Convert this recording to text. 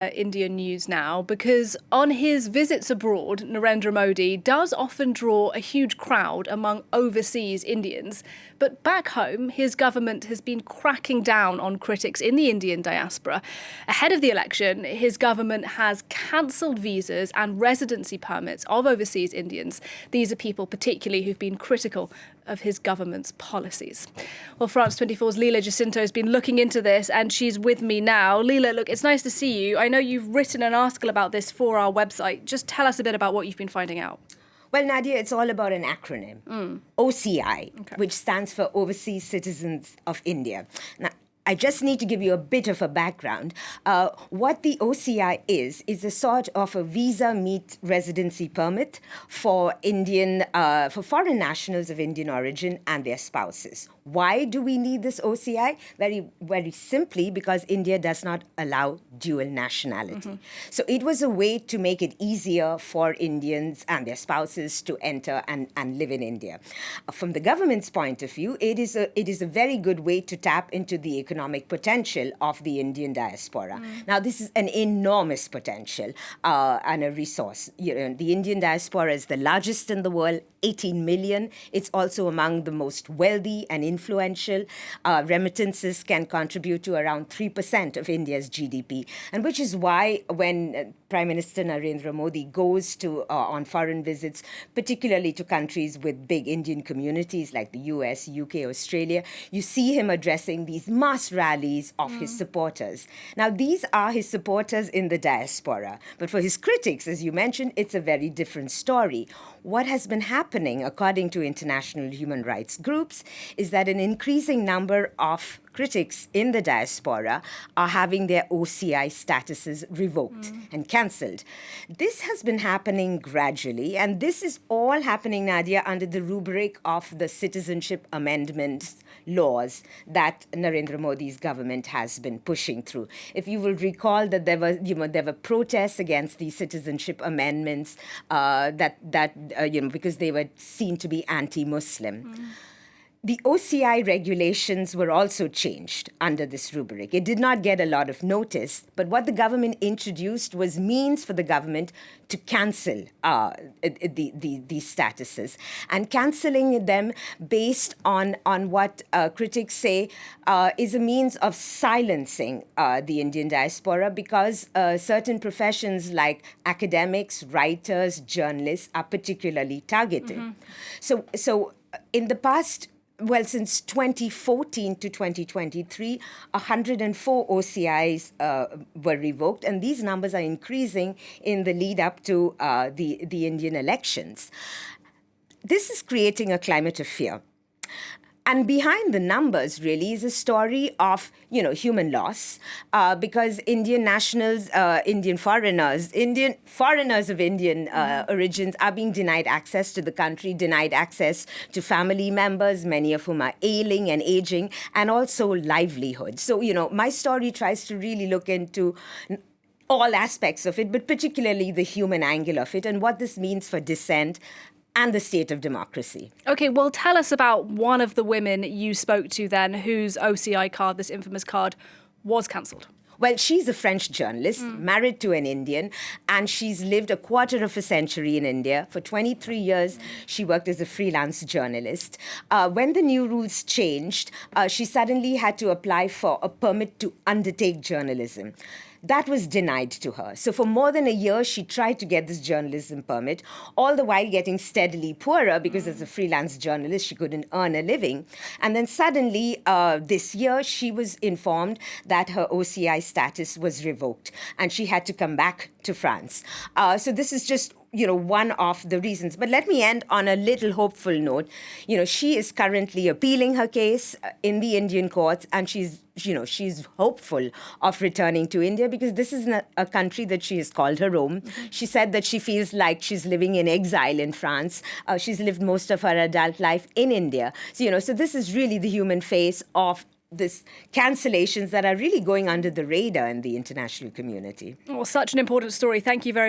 Indian news now, because on his visits abroad, Narendra Modi does often draw a huge crowd among overseas Indians. But back home, his government has been cracking down on critics in the Indian diaspora. Ahead of the election, his government has cancelled visas and residency permits of overseas Indians. These are people particularly who've been critical of his government's policies. Well, France 24's Leela Jacinto has been looking into this, and she's with me now. Leela, look, it's nice to see you. I know you've written an article about this for our website. Just tell us a bit about what you've been finding out. Well, Nadia, it's all about an acronym, OCI, which stands for Overseas Citizens of India. Now, I just need to give you a bit of a background. What the OCI is a sort of a visa meet residency permit for for foreign nationals of Indian origin and their spouses. Why do we need this OCI? Very, very simply because India does not allow dual nationality. So it was a way to make it easier for Indians and their spouses to enter and live in India. From the government's point of view, it is a very good way to tap into the economic potential of the Indian diaspora. Now, this is an enormous potential and a resource. You know, the Indian diaspora is the largest in the world, 18 million. It's also among the most wealthy and influential. Remittances can contribute to around 3% of India's GDP, and which is why when Prime Minister Narendra Modi goes to on foreign visits, particularly to countries with big Indian communities like the US, UK, Australia, you see him addressing these mass rallies of his supporters. Now, these are his supporters in the diaspora, but for his critics, as you mentioned, it's a very different story. What has been happening, according to international human rights groups, is that an increasing number of critics in the diaspora are having their OCI statuses revoked and cancelled. This has been happening gradually, and this is all happening, Nadia, under the rubric of the citizenship amendments laws that Narendra Modi's government has been pushing through. If you will recall that there were protests against these citizenship amendments because they were seen to be anti-Muslim. The OCI regulations were also changed under this rubric. It did not get a lot of notice, but what the government introduced was means for the government to cancel these statuses, and cancelling them based on what critics say is a means of silencing the Indian diaspora, because certain professions like academics, writers, journalists are particularly targeted. So in the past, since 2014 to 2023, 104 OCIs were revoked, and these numbers are increasing in the lead up to the Indian elections. This is creating a climate of fear. And behind the numbers, really, is a story of, human loss, because Indian nationals, Indian foreigners of Indian origins are being denied access to the country, denied access to family members, many of whom are ailing and aging, and also livelihood. So, my story tries to really look into all aspects of it, but particularly the human angle of it and what this means for dissent and the state of democracy. OK, well, tell us about one of the women you spoke to then whose OCI card, this infamous card, was cancelled. Well, she's a French journalist, married to an Indian, and she's lived a quarter of a century in India. For 23 years, she worked as a freelance journalist. When the new rules changed, she suddenly had to apply for a permit to undertake journalism. That was denied to her. So for more than a year, she tried to get this journalism permit, all the while getting steadily poorer because as a freelance journalist, she couldn't earn a living. And then suddenly, this year, she was informed that her OCI status was revoked, and she had to come back to France. So this is just one of the reasons. But let me end on a little hopeful note. She is currently appealing her case in the Indian courts, and she's hopeful of returning to India because this is a country that she has called her home. She said that she feels like she's living in exile in France. She's lived most of her adult life in India. So this is really the human face of this cancellations that are really going under the radar in the international community. Well, such an important story. Thank you very much.